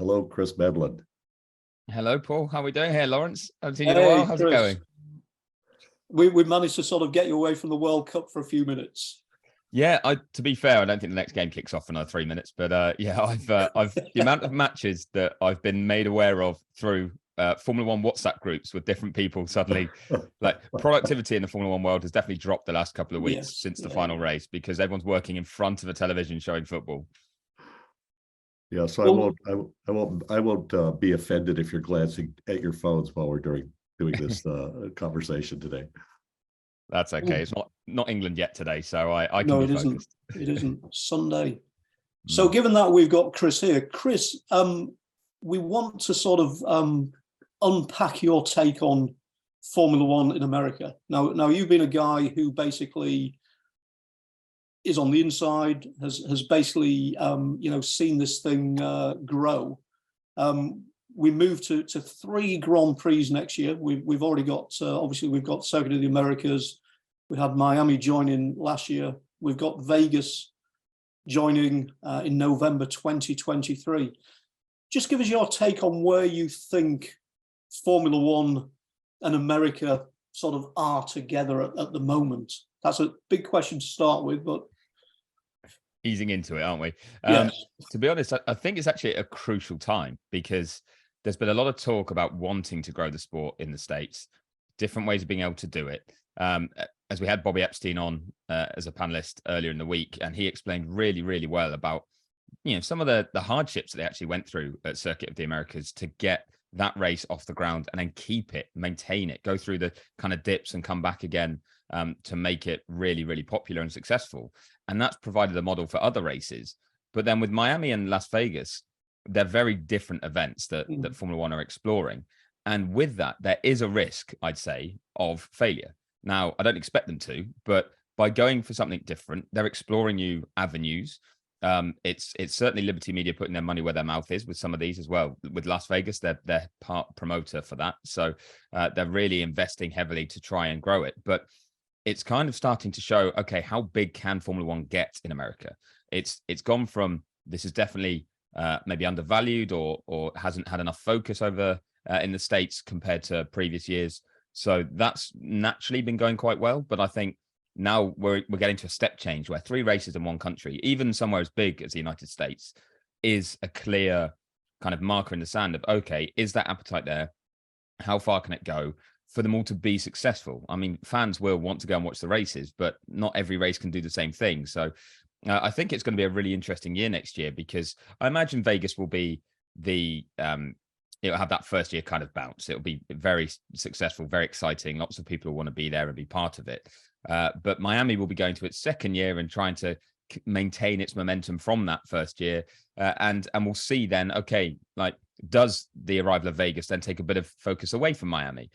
Hello, Chris Medland. Hello, Paul. How are we doing here, Laurence? I haven't seen you in Hey, a while. How's Chris. it going? We managed to sort of get you away from the World Cup for a few minutes. Yeah, to be fair, I don't think the next game kicks off for another 3 minutes. But yeah, I've the amount of matches that I've been made aware of through Formula One WhatsApp groups with different people suddenly, like productivity in the Formula One world has definitely dropped the last couple of weeks since the final race because everyone's working in front of a television showing football. Yeah, so I won't be offended if you're glancing at your phones while we're doing this conversation today. That's okay. It's not England yet today, so I can No, be it focused. isn't. It isn't Sunday. So, given that we've got Chris here, Chris, we want to sort of unpack your take on Formula One in America. Now you've been a guy who basically is on the inside, has basically seen this thing grow. We moved to 3 Grand Prix next year. We've already got obviously we've got Circuit of the Americas. We had Miami joining last year. We've got Vegas joining in November 2023. Just give us your take on where you think Formula One and America sort of are together at the moment. That's a big question to start with, but easing into it, aren't we? Yes. To be honest, I think it's actually a crucial time because there's been a lot of talk about wanting to grow the sport in the States, different ways of being able to do it. As we had Bobby Epstein on as a panelist earlier in the week, and he explained really, really well about, some of the hardships that they actually went through at Circuit of the Americas to get that race off the ground and then keep it, maintain it, go through the kind of dips and come back again to make it really, really popular and successful. And that's provided a model for other races. But then with Miami and Las Vegas, they're very different events that Formula One are exploring. And with that, there is a risk, I'd say, of failure. Now, I don't expect them to, but by going for something different, they're exploring new avenues. It's certainly Liberty Media putting their money where their mouth is with some of these as well. With Las Vegas, they're part promoter for that. So they're really investing heavily to try and grow it. But it's kind of starting to show, okay, how big can Formula One get in America? It's gone from, this is definitely maybe undervalued or hasn't had enough focus over in the States compared to previous years. So that's naturally been going quite well. But I think now we're getting to a step change where 3 races in one country, even somewhere as big as the United States, is a clear kind of marker in the sand of, okay, is that appetite there? How far can it go for them all to be successful? I mean, fans will want to go and watch the races, but not every race can do the same thing. So I think it's going to be a really interesting year next year because I imagine Vegas will be it'll have that first year kind of bounce. It'll be very successful, very exciting. Lots of people will want to be there and be part of it. But Miami will be going to its second year and trying to maintain its momentum from that first year. And we'll see then, okay, like, does the arrival of Vegas then take a bit of focus away from Miami?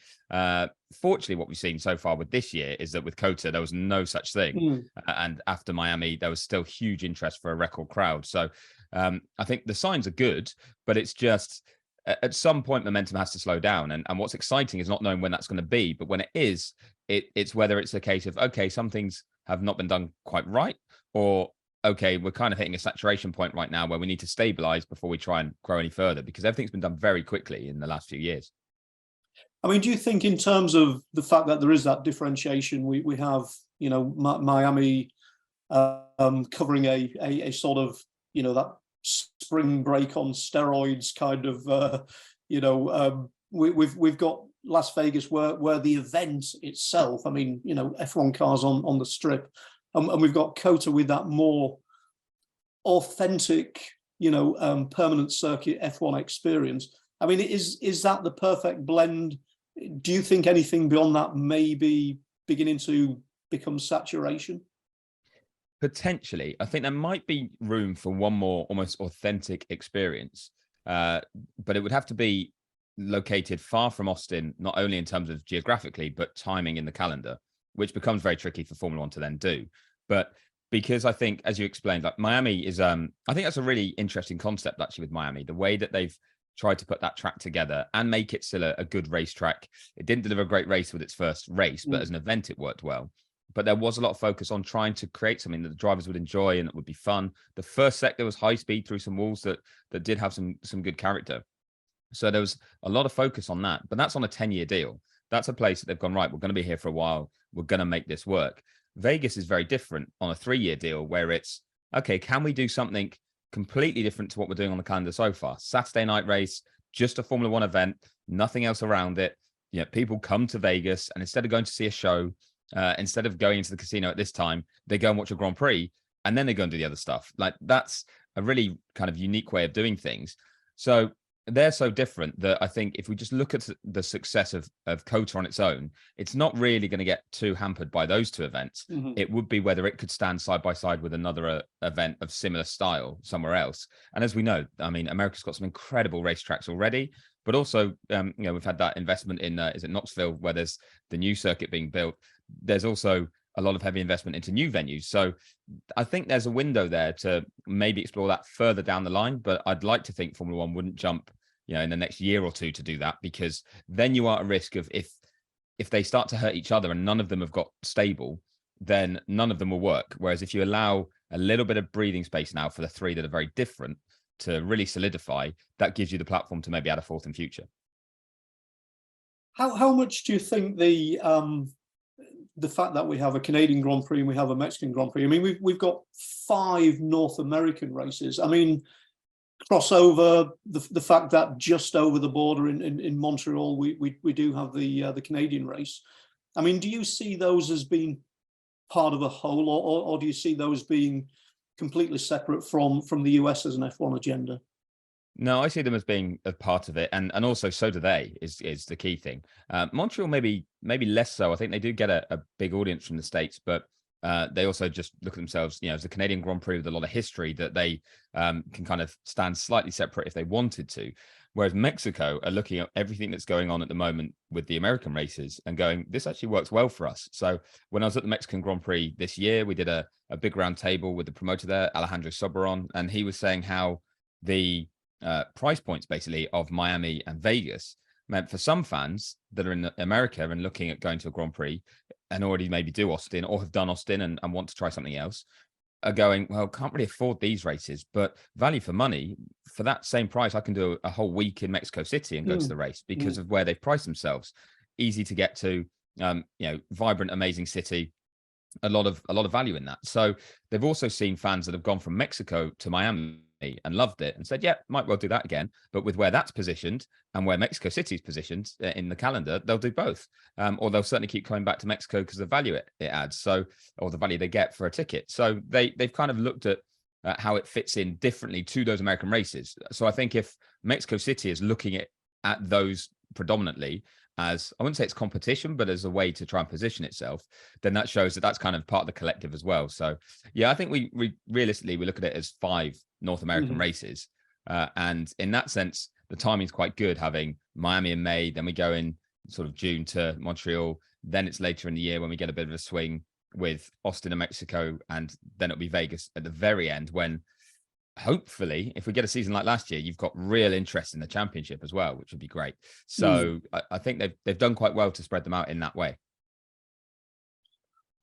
Fortunately, what we've seen so far with this year is that with COTA, there was no such thing. And after Miami, there was still huge interest for a record crowd. So I think the signs are good, but it's just at some point, momentum has to slow down. And what's exciting is not knowing when that's going to be. But when it is, it's whether it's a case of, okay, some things have not been done quite right, or okay, we're kind of hitting a saturation point right now where we need to stabilize before we try and grow any further, because everything's been done very quickly in the last few years. I mean, do you think in terms of the fact that there is that differentiation, we have, Miami covering a sort of, that spring break on steroids kind of, we've got Las Vegas where the event itself, I mean, F1 cars on the strip, and we've got COTA with that more authentic, permanent circuit F1 experience. I mean, is that the perfect blend? Do you think anything beyond that may be beginning to become saturation? Potentially. I think there might be room for one more almost authentic experience, but it would have to be located far from Austin, not only in terms of geographically, but timing in the calendar, which becomes very tricky for Formula One to then do. But because I think, as you explained, like Miami is, I think that's a really interesting concept actually with Miami, the way that they've tried to put that track together and make it still a good racetrack. It didn't deliver a great race with its first race, but as an event, it worked well. but there was a lot of focus on trying to create something that the drivers would enjoy and that would be fun. The first sector was high speed through some walls that did have some good character. So there was a lot of focus on that, but that's on a 10-year deal. That's a place that they've gone, right, we're going to be here for a while. We're going to make this work. Vegas is very different on a 3-year deal where it's, okay, can we do something completely different to what we're doing on the calendar so far? Saturday night race, just a Formula One event, nothing else around it. You know, people come to Vegas and instead of going to see a show, instead of going into the casino at this time, they go and watch a Grand Prix and then they go and do the other stuff. Like that's a really kind of unique way of doing things. So they're so different that I think if we just look at the success of COTA on its own, it's not really going to get too hampered by those two events. It would be whether it could stand side by side with another event of similar style somewhere else. And as we know, I mean, America's got some incredible racetracks already, but also, you know, we've had that investment in, is it Knoxville, where there's the new circuit being built. There's also a lot of heavy investment into new venues. So I think there's a window there to maybe explore that further down the line, but I'd like to think Formula One wouldn't jump, you know, in the next year or two to do that, because then you are at risk of if they start to hurt each other and none of them have got stable, then none of them will work. Whereas if you allow a little bit of breathing space now for the three that are very different to really solidify, that gives you the platform to maybe add a fourth in future. How much do you think the fact that we have a Canadian Grand Prix and we have a Mexican Grand Prix? I mean, we've got 5 North American races. I mean, crossover, the fact that just over the border in Montreal we do have the Canadian race. I mean, do you see those as being part of a whole, or do you see those being completely separate from the US as an F1 agenda? No, I see them as being a part of it, and also so do they. Is the key thing. Montreal maybe less so. I think they do get a big audience from the States, but they also just look at themselves, you know, as a Canadian Grand Prix with a lot of history that they can kind of stand slightly separate if they wanted to. Whereas Mexico are looking at everything that's going on at the moment with the American races and going, this actually works well for us. So when I was at the Mexican Grand Prix this year, we did a big round table with the promoter there, Alejandro Soberon, and he was saying how the price points basically of Miami and Vegas meant for some fans that are in America and looking at going to a Grand Prix and already maybe do Austin or have done Austin and want to try something else, are going, well, can't really afford these races, but value for money, for that same price, I can do a whole week in Mexico City and go to the race because of where they've priced themselves. Easy to get to, you know, vibrant, amazing city, a lot of value in that. So they've also seen fans that have gone from Mexico to Miami and loved it and said, yeah, might well do that again. But with where that's positioned and where Mexico City is positioned in the calendar, they'll do both. Or they'll certainly keep coming back to Mexico because of the value it adds. So, or the value they get for a ticket. So they've kind of looked at how it fits in differently to those American races. So I think if Mexico City is looking at those predominantly as, I wouldn't say it's competition, but as a way to try and position itself, then that shows that that's kind of part of the collective as well. So yeah, I think we realistically, we look at it as 5 North American races. And in that sense, the timing's quite good, having Miami in May, then we go in sort of June to Montreal, then it's later in the year when we get a bit of a swing with Austin and Mexico, and then it'll be Vegas at the very end when hopefully, if we get a season like last year, you've got real interest in the championship as well, which would be great. So I think they've done quite well to spread them out in that way.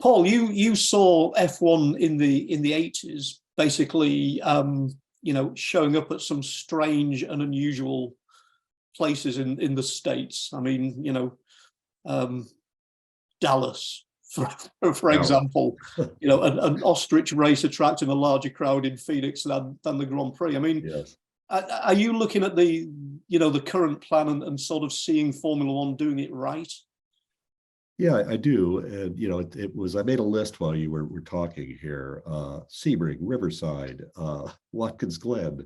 Paul, you saw F1 in the 80s, basically, you know, showing up at some strange and unusual places in the States. I mean, you know, Dallas, for example, you know, an ostrich race attracting a larger crowd in Phoenix than the Grand Prix. I mean, Yes. Are you looking at the, you know, the current plan and sort of seeing Formula One doing it right? Yeah, I do. And, you know, it was, I made a list while you were talking here. Sebring, Riverside, Watkins Glen.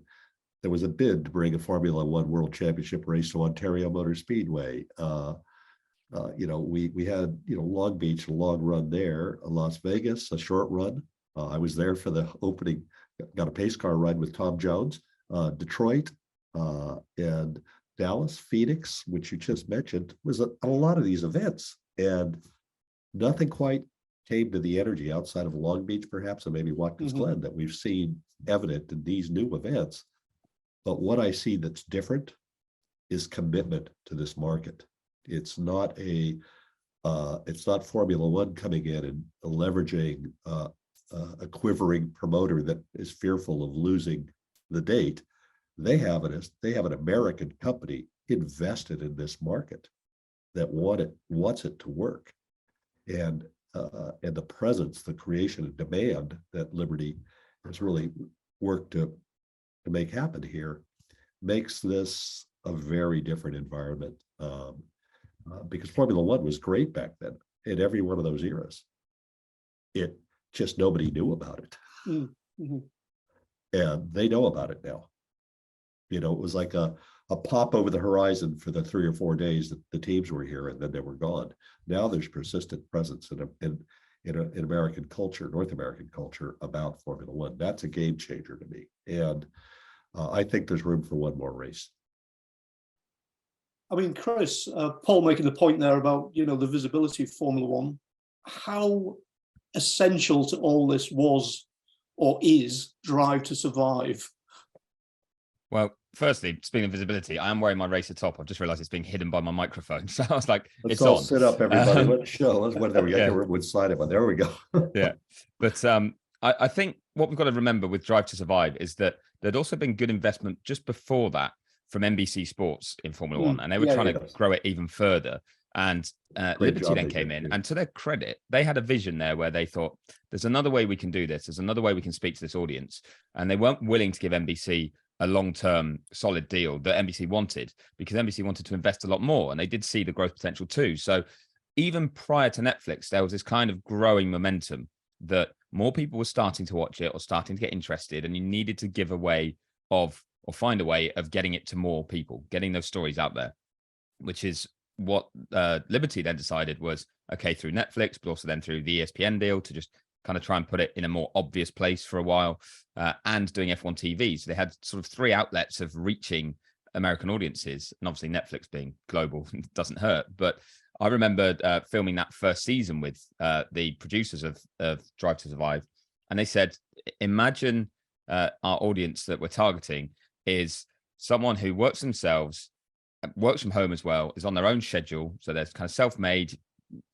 There was a bid to bring a Formula One World Championship race to Ontario Motor Speedway. You know, we had, you know, Long Beach, a long run there, Las Vegas, a short run. I was there for the opening, got a pace car ride with Tom Jones, Detroit, and Dallas, Phoenix, which you just mentioned, was a lot of these events. And nothing quite came to the energy outside of Long Beach, perhaps, and maybe Watkins Glen that we've seen evident in these new events. But what I see that's different is commitment to this market. It's not a It's not Formula One coming in and leveraging a quivering promoter that is fearful of losing the date. They have an American company invested in this market that wants it to work, and the presence, the creation and demand that Liberty has really worked to make happen here makes this a very different environment. Because Formula One was great back then in every one of those eras. It just nobody knew about it. Mm-hmm. And they know about it now. It was like a pop over the horizon for the 3 or 4 days that the teams were here, and then they were gone. Now there's persistent presence in American culture, North American culture, about Formula One. That's a game changer to me. And I think there's room for one more race. I mean, Chris, Paul making the point there about, the visibility of Formula One. How essential to all this was or is Drive to Survive? Well, firstly, speaking of visibility, I am wearing my racer top. I've just realized it's being hidden by my microphone. So I was like, Let's it's all on. sit up, everybody. Let's show. There we go. I Yeah. can't remember which slide I'm on. There we go. Yeah. But I think what we've got to remember with Drive to Survive is that there'd also been good investment just before that from NBC Sports in Formula One, and they were trying to grow it even further. And Liberty then came in, and to their credit, they had a vision there where they thought, there's another way we can do this. There's another way we can speak to this audience. And they weren't willing to give NBC a long-term solid deal that NBC wanted, because NBC wanted to invest a lot more, and they did see the growth potential too. So even prior to Netflix, there was this kind of growing momentum that more people were starting to watch it or starting to get interested, and you needed to give a way of, or find a way of getting it to more people, getting those stories out there, which is what Liberty then decided was, okay, through Netflix, but also then through the ESPN deal, to just kind of try and put it in a more obvious place for a while, and doing F1 TV. So they had sort of 3 outlets of reaching American audiences, and obviously Netflix being global doesn't hurt. But I remember filming that first season with the producers of Drive to Survive, and they said, imagine our audience that we're targeting is someone who works themselves, works from home as well, is on their own schedule. So they're kind of self-made,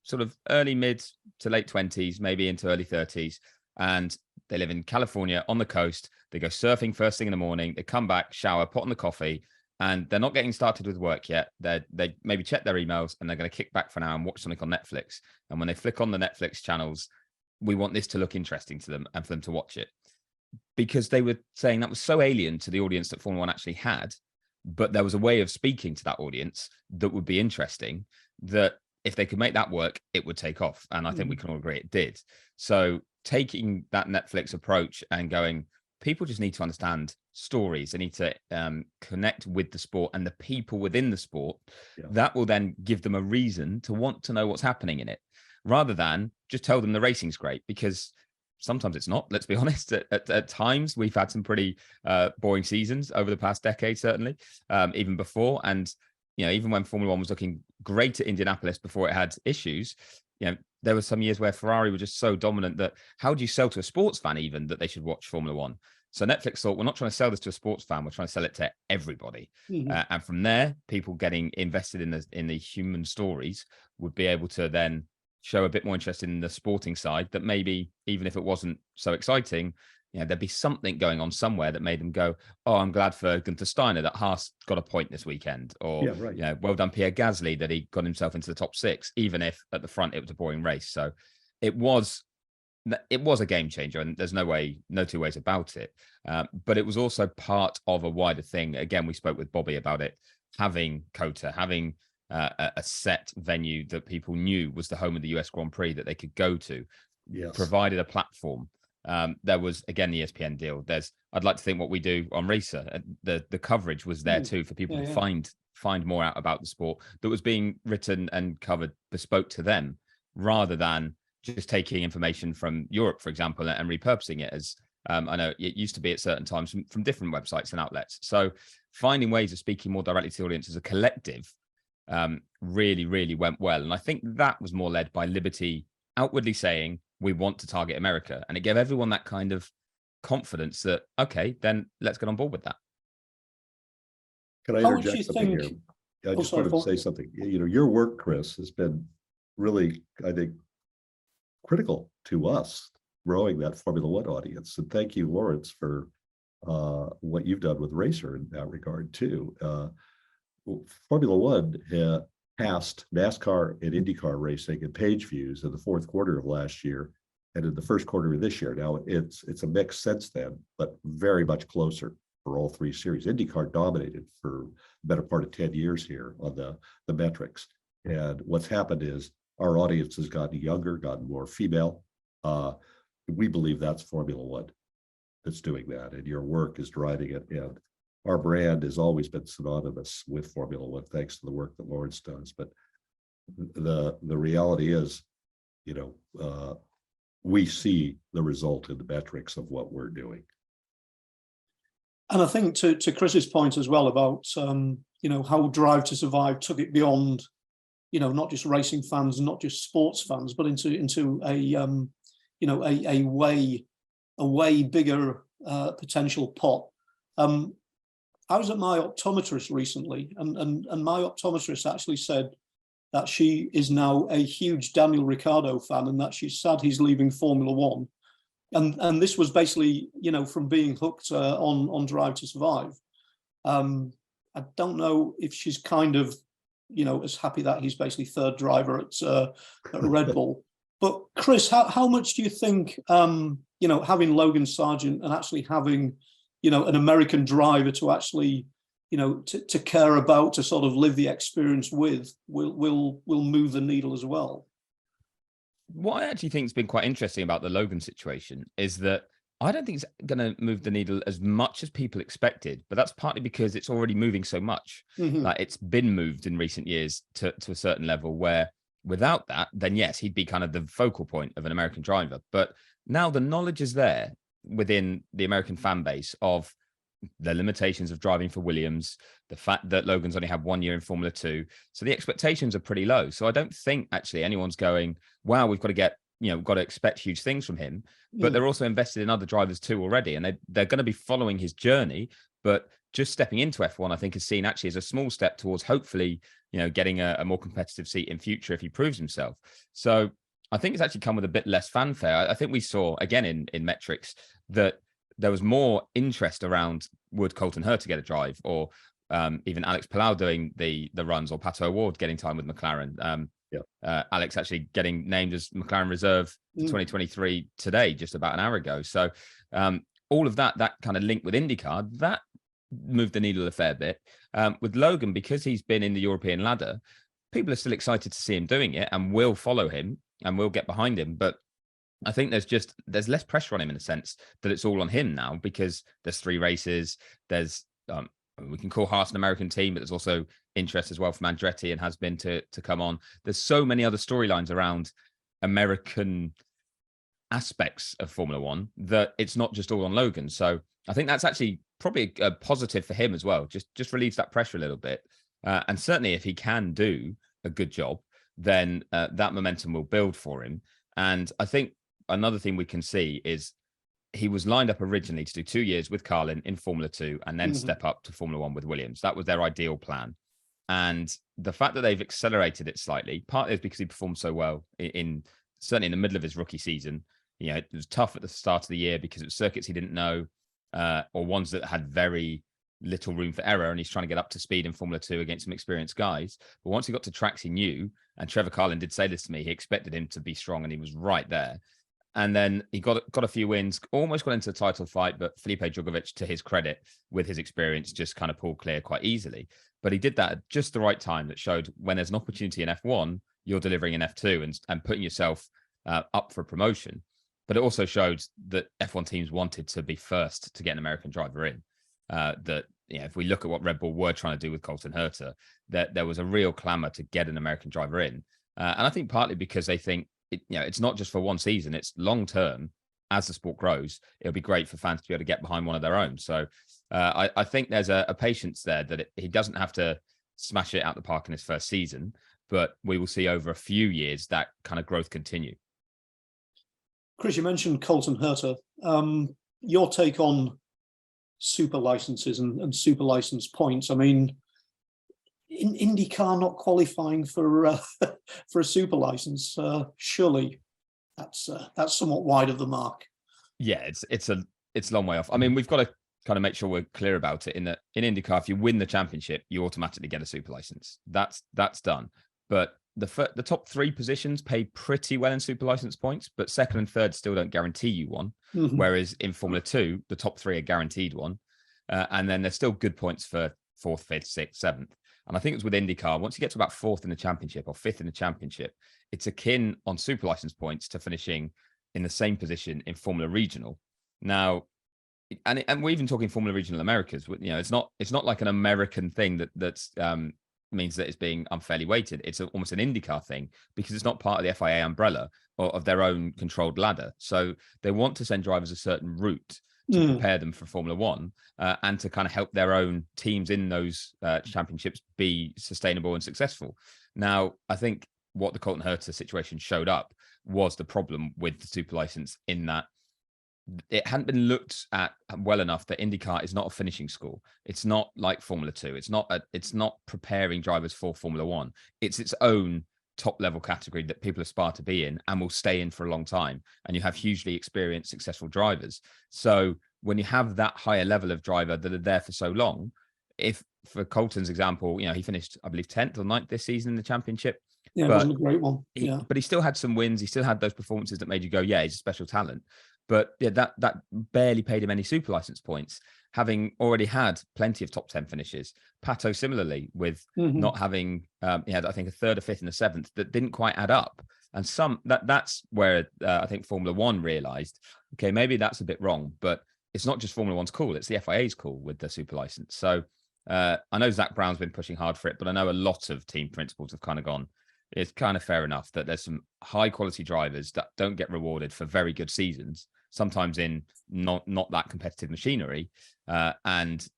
sort of early mid to late 20s, maybe into early 30s. And they live in California on the coast. They go surfing first thing in the morning. They come back, shower, put on the coffee, and they're not getting started with work yet. They maybe check their emails, and they're going to kick back for an hour and watch something on Netflix. And when they flick on the Netflix channels, we want this to look interesting to them and for them to watch it. Because they were saying that was so alien to the audience that Formula One actually had, but there was a way of speaking to that audience that would be interesting, that if they could make that work, it would take off. And I think we can all agree it did. So taking that Netflix approach and going, people just need to understand stories. They need to connect with the sport and the people within the sport. Yeah. That will then give them a reason to want to know what's happening in it, rather than just tell them the racing's great, because sometimes it's not. Let's be honest. At times, we've had some pretty boring seasons over the past decade, certainly, even before. And, even when Formula One was looking great at Indianapolis before it had issues, there were some years where Ferrari were just so dominant that how do you sell to a sports fan even that they should watch Formula One? So Netflix thought, we're not trying to sell this to a sports fan. We're trying to sell it to everybody. And from there, people getting invested in the human stories would be able to then show a bit more interest in the sporting side, that maybe even if it wasn't so exciting, there'd be something going on somewhere that made them go, oh, I'm glad for Gunther Steiner that Haas got a point this weekend, or well done Pierre Gasly that he got himself into the top 6, even if at the front it was a boring race. So it was a game changer, and there's no two ways about it. But it was also part of a wider thing. Again, we spoke with Bobby about it, having COTA, having a set venue that people knew was the home of the US Grand Prix that they could go to, provided a platform. There was, again, the ESPN deal. I'd like to think what we do on Racer, the coverage was there too for people to find more out about the sport that was being written and covered bespoke to them, rather than just taking information from Europe, for example, and repurposing it as, I know it used to be at certain times from different websites and outlets. So finding ways of speaking more directly to the audience as a collective really, really went well. And I think that was more led by Liberty outwardly saying, we want to target America. And it gave everyone that kind of confidence that, okay, then let's get on board with that. Can I interject something here? I just wanted to say something. Your work, Chris, has been really, I think, critical to us growing that Formula One audience. And thank you, Laurence, for what you've done with Racer in that regard too. Formula One passed NASCAR and IndyCar racing in page views in the fourth quarter of last year and in the first quarter of this year. Now it's a mix since then, but very much closer for all three series. IndyCar dominated for the better part of 10 years here on the metrics. And what's happened is our audience has gotten younger, gotten more female. We believe that's Formula One that's doing that, and your work is driving it. And our brand has always been synonymous with Formula One, thanks to the work that Laurence does. But the reality is, we see the result in the metrics of what we're doing. And I think to Chris's point as well about how Drive to Survive took it beyond, not just racing fans and not just sports fans, but into a way bigger potential pot. I was at my optometrist recently, and my optometrist actually said that she is now a huge Daniel Ricciardo fan, and that she's sad he's leaving Formula One. And this was basically, from being hooked on Drive to Survive. I don't know if she's kind of, as happy that he's basically third driver at Red Bull. But Chris, how much do you think, having Logan Sargent and actually having, an American driver to actually, to care about, to sort of live the experience with, will move the needle as well? What I actually think has been quite interesting about the Logan situation is that I don't think it's going to move the needle as much as people expected, but that's partly because it's already moving so much. Mm-hmm. Like it's been moved in recent years to a certain level where without that, then yes, he'd be kind of the focal point of an American driver. But now the knowledge is there within the American fan base of the limitations of driving for Williams, the fact that Logan's only had 1 year in Formula 2. So the expectations are pretty low. So I don't think actually anyone's going, wow, we've got to expect huge things from him. But they're also invested in other drivers too already. And they're going to be following his journey. But just stepping into F1, I think, is seen actually as a small step towards hopefully, getting a more competitive seat in future if he proves himself. So I think it's actually come with a bit less fanfare. I think we saw, again, in metrics, that there was more interest around would Colton Herta get a drive, or even Alex Palau doing the runs, or Pato O'Ward getting time with McLaren. Alex actually getting named as McLaren reserve for 2023 today, just about an hour ago. So all of that kind of link with IndyCar, that moved the needle a fair bit. With Logan, because he's been in the European ladder, people are still excited to see him doing it and will follow him and will get behind him. But I think there's less pressure on him in a sense that it's all on him now, because there's 3 races. There's we can call Haas an American team, but there's also interest as well from Andretti and has been to come on. There's so many other storylines around American aspects of Formula One that it's not just all on Logan. So I think that's actually probably a positive for him as well. Just relieves that pressure a little bit. And certainly if he can do a good job, then that momentum will build for him. And I think another thing we can see is he was lined up originally to do 2 years with Carlin in Formula 2 and then step up to Formula 1 with Williams. That was their ideal plan. And the fact that they've accelerated it slightly, partly is because he performed so well certainly in the middle of his rookie season. It was tough at the start of the year because it was circuits he didn't know, or ones that had very little room for error, and he's trying to get up to speed in Formula 2 against some experienced guys. But once he got to tracks he knew, and Trevor Carlin did say this to me, he expected him to be strong, and he was right there. And then he got a few wins, almost got into the title fight, but Felipe Drugovich, to his credit, with his experience, just kind of pulled clear quite easily. But he did that at just the right time that showed when there's an opportunity in F1, you're delivering in F2 and putting yourself up for promotion. But it also showed that F1 teams wanted to be first to get an American driver in. That if we look at what Red Bull were trying to do with Colton Herta, that there was a real clamor to get an American driver in. And I think partly because they think it's not just for one season, it's long term. As the sport grows, it'll be great for fans to be able to get behind one of their own. So I think there's a patience there that he doesn't have to smash it out the park in his first season, but we will see over a few years that kind of growth continue. Chris, you mentioned Colton Herta. Your take on super licenses and super license points. I mean, in IndyCar not qualifying for for a super license, surely that's somewhat wide of the mark. Yeah, it's a long way off. I mean, we've got to kind of make sure we're clear about it. In that, in IndyCar, if you win the championship, you automatically get a super license. That's done. But the top 3 positions pay pretty well in super license points, but second and third still don't guarantee you one. Mhm. Whereas in Formula 2, the top 3 are guaranteed one, and then there's still good points for 4th, 5th, 6th, 7th. And I think it's with IndyCar, once you get to about 4th in the championship or 5th in the championship, it's akin on super license points to finishing in the same position in Formula Regional. Now, and we're even talking Formula Regional Americas. You know, it's not like an American thing that's means that it's being unfairly weighted. It's almost an IndyCar thing because it's not part of the FIA umbrella or of their own controlled ladder. So they want to send drivers a certain route to prepare them for Formula One and to kind of help their own teams in those championships be sustainable and successful. Now, I think what the Colton Herta situation showed up was the problem with the super license, in that it hadn't been looked at well enough that IndyCar is not a finishing school. It's not like Formula 2. It's not preparing drivers for Formula 1. It's its own top level category that people aspire to be in and will stay in for a long time. And you have hugely experienced, successful drivers. So when you have that higher level of driver that are there for so long, if for Colton's example, you know, he finished, I believe, 10th or 9th this season in the championship. Yeah, it wasn't a great one. But he still had some wins. He still had those performances that made you go, yeah, he's a special talent. But yeah, that barely paid him any super license points, having already had plenty of top 10 finishes. Pato similarly, with not having, he had, I think, a 3rd, a 5th, and a 7th that didn't quite add up. And that's where I think Formula One realized, okay, maybe that's a bit wrong, but it's not just Formula One's call, it's the FIA's call with the super license. So I know Zach Brown's been pushing hard for it, but I know a lot of team principals have kind of gone, it's kind of fair enough that there's some high quality drivers that don't get rewarded for very good seasons, sometimes in not that competitive machinery. And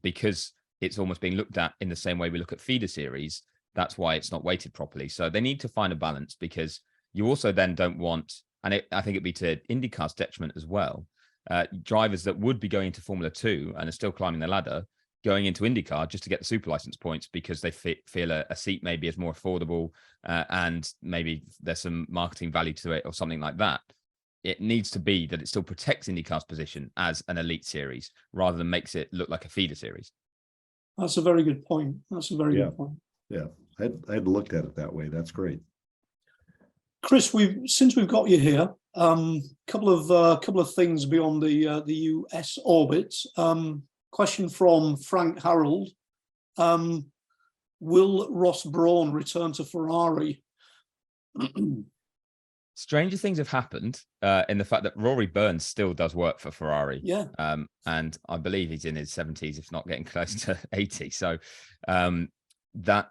because it's almost being looked at in the same way we look at feeder series, that's why it's not weighted properly. So they need to find a balance, because you also then don't want, and I think it'd be to IndyCar's detriment as well, drivers that would be going into Formula 2 and are still climbing the ladder, going into IndyCar just to get the super license points because they feel a seat maybe is more affordable and maybe there's some marketing value to it or something like that. It needs to be that it still protects IndyCar's position as an elite series rather than makes it look like a feeder series. That's a very good point. That's a very good point. Yeah, I hadn't looked at it that way. That's great. Chris, since we've got you here, couple of things beyond the US orbit. Question from Frank Harold. Will Ross Brawn return to Ferrari? Stranger things have happened in the fact that Rory Burns still does work for Ferrari. Yeah. And I believe he's in his 70s, if not getting close to 80. So that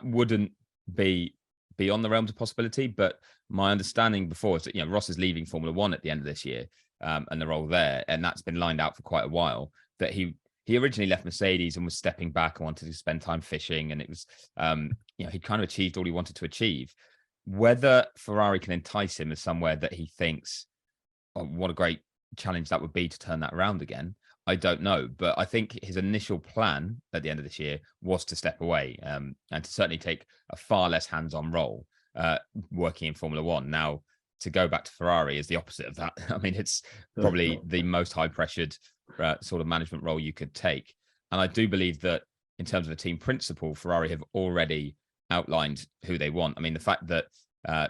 wouldn't be beyond the realms of possibility. But my understanding before is that, you know, Ross is leaving Formula One at the end of this year and the role there. And that's been lined out for quite a while, that he originally left Mercedes and was stepping back and wanted to spend time fishing. And it was, you know, he kind of achieved all he wanted to achieve. Whether Ferrari can entice him as somewhere that he thinks, oh, what a great challenge that would be to turn that around again, I don't know. But I think his initial plan at the end of this year was to step away and to certainly take a far less hands-on role working in Formula One. Now, to go back to Ferrari is the opposite of that. I mean, it's probably the most high-pressured sort of management role you could take. And I do believe that in terms of a team principle, Ferrari have already outlined who they want. I mean, the fact that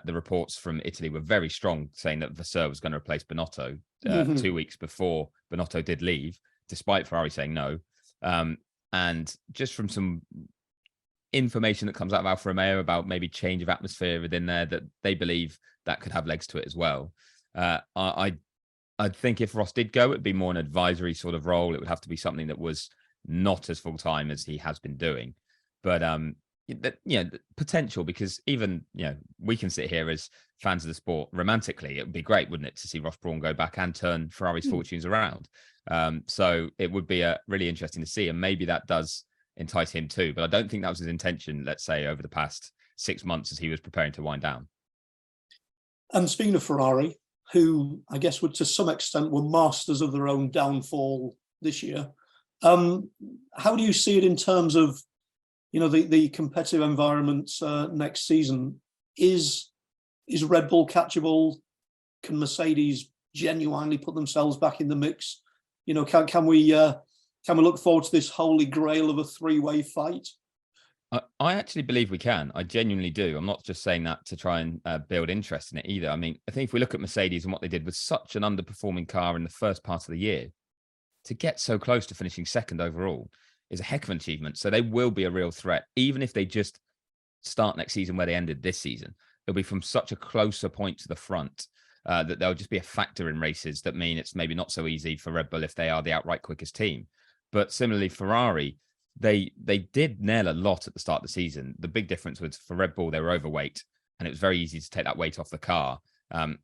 the reports from Italy were very strong, saying that Vasseur was going to replace Binotto 2 weeks before Binotto did leave, despite Ferrari saying no. And just from some information that comes out of Alfa Romeo about maybe change of atmosphere within there, that they believe that could have legs to it as well. I think if Ross did go, it'd be more an advisory sort of role. It would have to be something that was not as full-time as he has been doing. But the potential, because even, you know, we can sit here as fans of the sport romantically, it would be great, wouldn't it, to see Ross Brawn go back and turn Ferrari's fortunes around. So it would be really interesting to see, and maybe that does entice him too. But I don't think that was his intention, let's say, over the past 6 months as he was preparing to wind down. And speaking of Ferrari, who I guess would to some extent were masters of their own downfall this year, how do you see it in terms of the competitive environment next season. Is Red Bull catchable? Can Mercedes genuinely put themselves back in the mix? Can we look forward to this holy grail of a three-way fight? I actually believe we can. I genuinely do. I'm not just saying that to try and build interest in it either. I mean, I think if we look at Mercedes and what they did with such an underperforming car in the first part of the year, to get so close to finishing second overall is a heck of an achievement. So they will be a real threat, even if they just start next season where they ended this season. It'll be from such a closer point to the front that they'll just be a factor in races that mean it's maybe not so easy for Red Bull if they are the outright quickest team. But similarly, Ferrari, they did nail a lot at the start of the season. The big difference was for Red Bull, they were overweight, and it was very easy to take that weight off the car.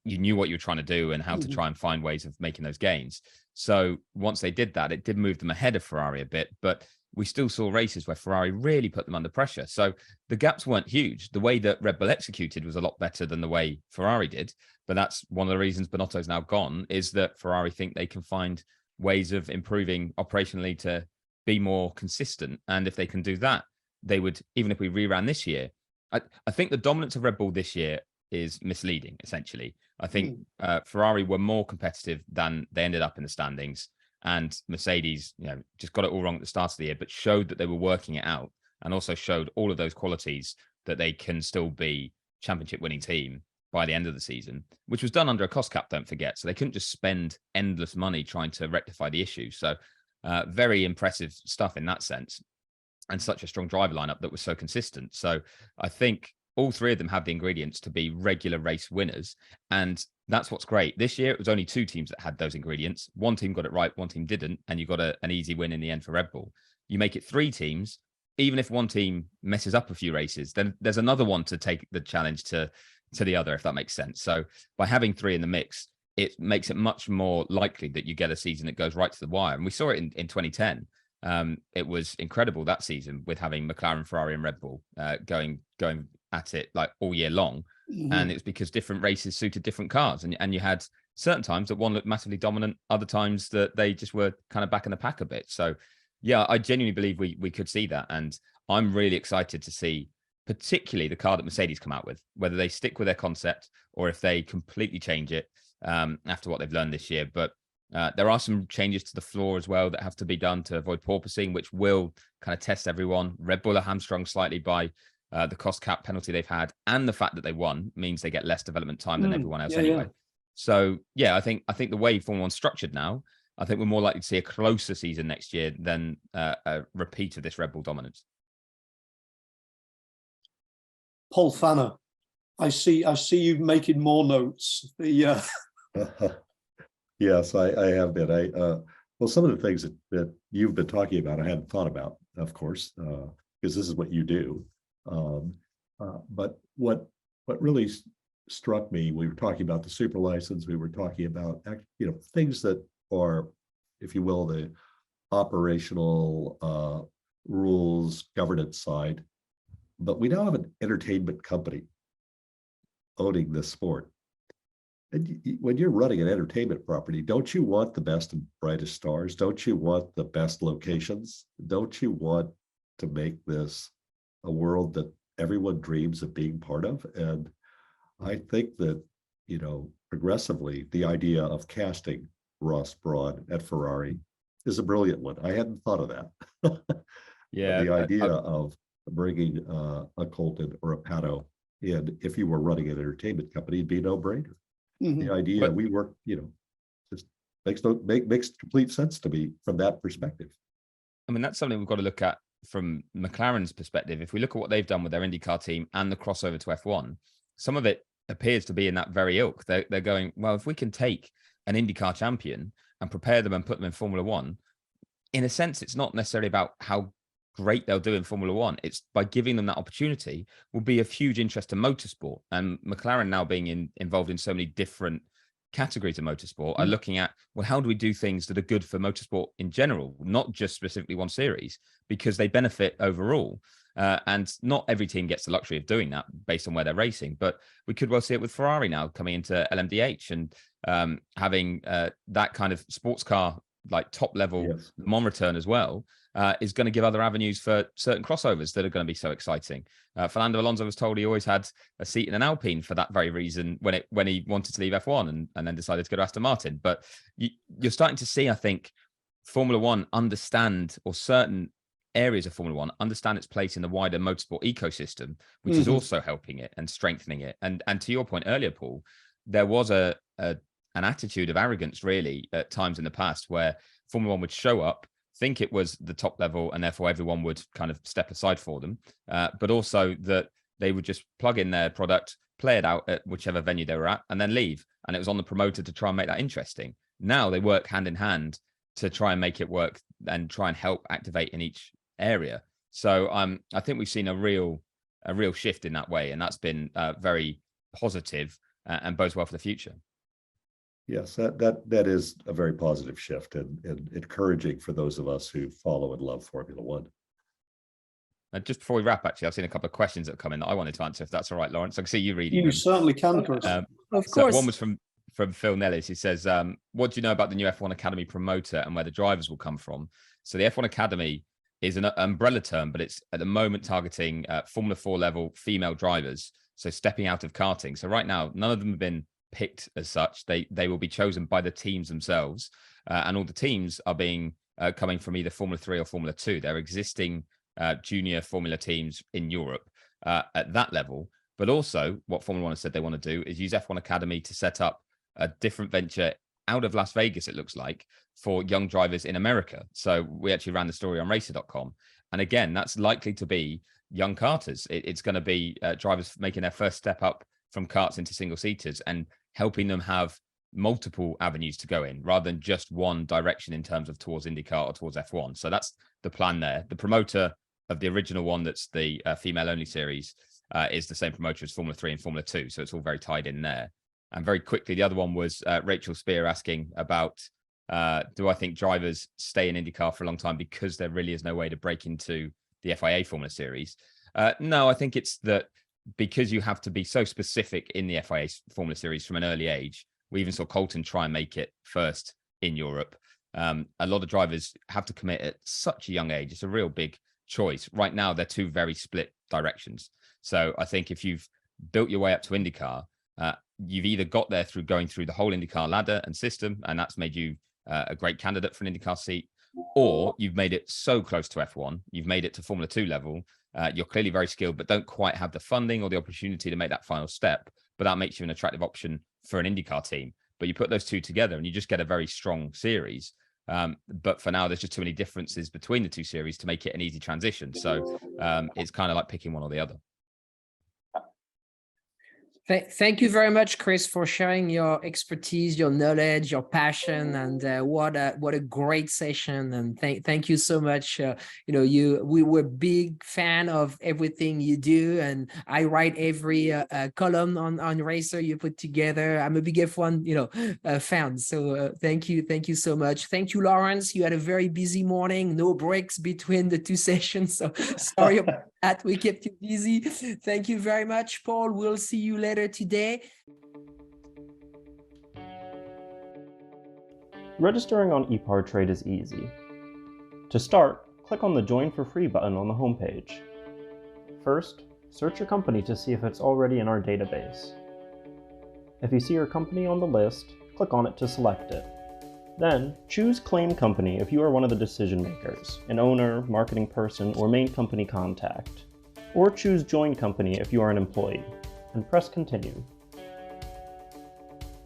You knew what you were trying to do and how to try and find ways of making those gains. So once they did that, it did move them ahead of Ferrari a bit, but we still saw races where Ferrari really put them under pressure. So the gaps weren't huge. The way that Red Bull executed was a lot better than the way Ferrari did. But that's one of the reasons Binotto's now gone, is that Ferrari think they can find ways of improving operationally to be more consistent. And if they can do that, they would, even if we reran this year, I think the dominance of Red Bull this year is misleading, essentially. I think Ferrari were more competitive than they ended up in the standings. And Mercedes, just got it all wrong at the start of the year, but showed that they were working it out, and also showed all of those qualities that they can still be championship winning team by the end of the season, which was done under a cost cap, don't forget. So they couldn't just spend endless money trying to rectify the issue. So very impressive stuff in that sense, and such a strong driver lineup that was so consistent. So I think all three of them have the ingredients to be regular race winners. And that's what's great. This year, it was only two teams that had those ingredients. One team got it right, one team didn't. And you got an easy win in the end for Red Bull. You make it three teams. Even if one team messes up a few races, then there's another one to take the challenge to the other, if that makes sense. So by having three in the mix, it makes it much more likely that you get a season that goes right to the wire. And we saw it in 2010. It was incredible that season with having McLaren, Ferrari, and Red Bull going at it like all year long. And it's because different races suited different cars, and you had certain times that one looked massively dominant, other times that they just were kind of back in the pack a bit. So yeah, I genuinely believe we could see that, and I'm really excited to see particularly the car that Mercedes come out with, whether they stick with their concept or if they completely change it after what they've learned this year. But there are some changes to the floor as well that have to be done to avoid porpoising, which will kind of test everyone. Red Bull are hamstrung slightly by the cost cap penalty they've had, and the fact that they won means they get less development time than everyone else anyway. Yeah. So yeah, I think the way Formula One's structured now, I think we're more likely to see a closer season next year than a repeat of this Red Bull dominance. Paul Pfanner, I see you making more notes. Yes, I have been. Well, some of the things that you've been talking about, I hadn't thought about, of course, because this is what you do. But what really struck me, we were talking about the super license, we were talking about things that are, if you will, the operational rules, governance side. But we now have an entertainment company owning this sport. And when you're running an entertainment property, don't you want the best and brightest stars? Don't you want the best locations? Don't you want to make this a world that everyone dreams of being part of? And I think that, progressively, the idea of casting Ross Brawn at Ferrari is a brilliant one. I hadn't thought of that. Yeah. The idea of bringing a Colton or a Pato in, if you were running an entertainment company, it'd be a no-brainer. The idea we work, just makes complete sense to me from that perspective. I mean, that's something we've got to look at from McLaren's perspective. If we look at what they've done with their IndyCar team and the crossover to F1, some of it appears to be in that very ilk. They're going, well, if we can take an IndyCar champion and prepare them and put them in Formula One, in a sense, it's not necessarily about how great they'll do in Formula One. It's by giving them that opportunity will be of huge interest to motorsport. And McLaren now being involved in so many different categories of motorsport are looking at, well, how do we do things that are good for motorsport in general, not just specifically one series, because they benefit overall. And not every team gets the luxury of doing that based on where they're racing. But we could well see it with Ferrari now coming into LMDH and having that kind of sports car like top level Yes. Le Mans return as well, is going to give other avenues for certain crossovers that are going to be so exciting. Fernando Alonso was told he always had a seat in an Alpine for that very reason when he wanted to leave F1 and then decided to go to Aston Martin. But you're starting to see, I think, Formula One understand, or certain areas of Formula One understand its place in the wider motorsport ecosystem, which is also helping it and strengthening it. And to your point earlier, Paul, there was an attitude of arrogance really at times in the past where Formula One would show up, think it was the top level, and therefore everyone would kind of step aside for them, but also that they would just plug in their product, play it out at whichever venue they were at, and then leave. And it was on the promoter to try and make that interesting. Now they work hand in hand to try and make it work and try and help activate in each area. So I think we've seen a real shift in that way, and that's been very positive and bodes well for the future. Yes, that is a very positive shift and encouraging for those of us who follow and love Formula One. And just before we wrap, actually, I've seen a couple of questions that have come in that I wanted to answer, if that's all right, Laurence. I can see you reading You them. certainly can, Chris. Of So course. one was from Phil Nellis. He says, what do you know about the new F1 Academy promoter and where the drivers will come from? So the F1 Academy is an umbrella term, but it's at the moment targeting Formula 4 level female drivers. So stepping out of karting. So right now, none of them have been picked as such. They will be chosen by the teams themselves. And all the teams are being coming from either Formula 3 or Formula 2. They're existing junior Formula teams in Europe at that level. But also what Formula 1 has said they want to do is use F1 Academy to set up a different venture out of Las Vegas, it looks like, for young drivers in America. So we actually ran the story on racer.com. And again, that's likely to be young karters. It's going to be drivers making their first step up from karts into single seaters and helping them have multiple avenues to go in rather than just one direction in terms of towards IndyCar or towards F1. So that's the plan there. The promoter of the original one, that's the female only series, is the same promoter as Formula 3 and Formula 2. So it's all very tied in there. And very quickly, the other one was Rachel Spear asking about, do I think drivers stay in IndyCar for a long time because there really is no way to break into the FIA Formula Series? No, I think it's that because you have to be so specific in the FIA Formula Series from an early age. We even saw Colton try and make it first in Europe. A lot of drivers have to commit at such a young age. It's a real big choice. Right now, they're two very split directions. So I think if you've built your way up to IndyCar, you've either got there through going through the whole IndyCar ladder and system, and that's made you a great candidate for an IndyCar seat, or you've made it so close to F1, you've made it to Formula 2 level, you're clearly very skilled, but don't quite have the funding or the opportunity to make that final step, but that makes you an attractive option for an IndyCar team. But you put those two together and you just get a very strong series. But for now, there's just too many differences between the two series to make it an easy transition. So it's kind of like picking one or the other. Thank you very much, Chris, for sharing your expertise, your knowledge, your passion, and what a great session. And thank you so much. We were big fan of everything you do, and I write every column on Racer you put together. I'm a big F1 fan. So thank you so much. Thank you, Laurence. You had a very busy morning, no breaks between the two sessions. So sorry about that. We kept you busy. Thank you very much, Paul. We'll see you later today. Registering on EPARTRADE is easy. To start, click on the Join for Free button on the homepage. First, search your company to see if it's already in our database. If you see your company on the list, click on it to select it. Then, choose Claim Company if you are one of the decision makers, an owner, marketing person, or main company contact. Or choose Join Company if you are an employee, and press Continue.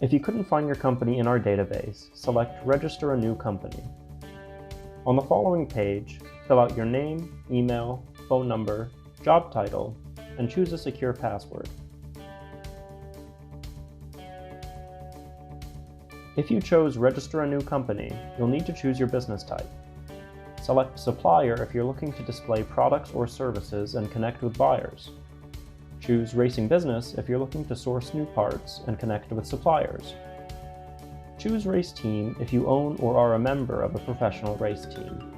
If you couldn't find your company in our database, select Register a New Company. On the following page, fill out your name, email, phone number, job title, and choose a secure password. If you chose Register a New Company, you'll need to choose your business type. Select Supplier if you're looking to display products or services and connect with buyers. Choose Racing Business if you're looking to source new parts and connect with suppliers. Choose Race Team if you own or are a member of a professional race team.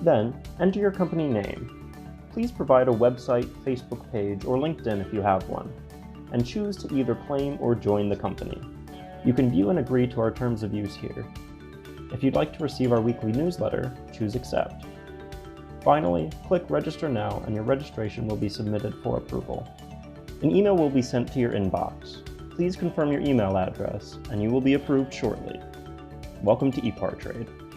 Then, enter your company name. Please provide a website, Facebook page, or LinkedIn if you have one, and choose to either claim or join the company. You can view and agree to our terms of use here. If you'd like to receive our weekly newsletter, choose Accept. Finally, click Register Now and your registration will be submitted for approval. An email will be sent to your inbox. Please confirm your email address and you will be approved shortly. Welcome to EPARTRADE.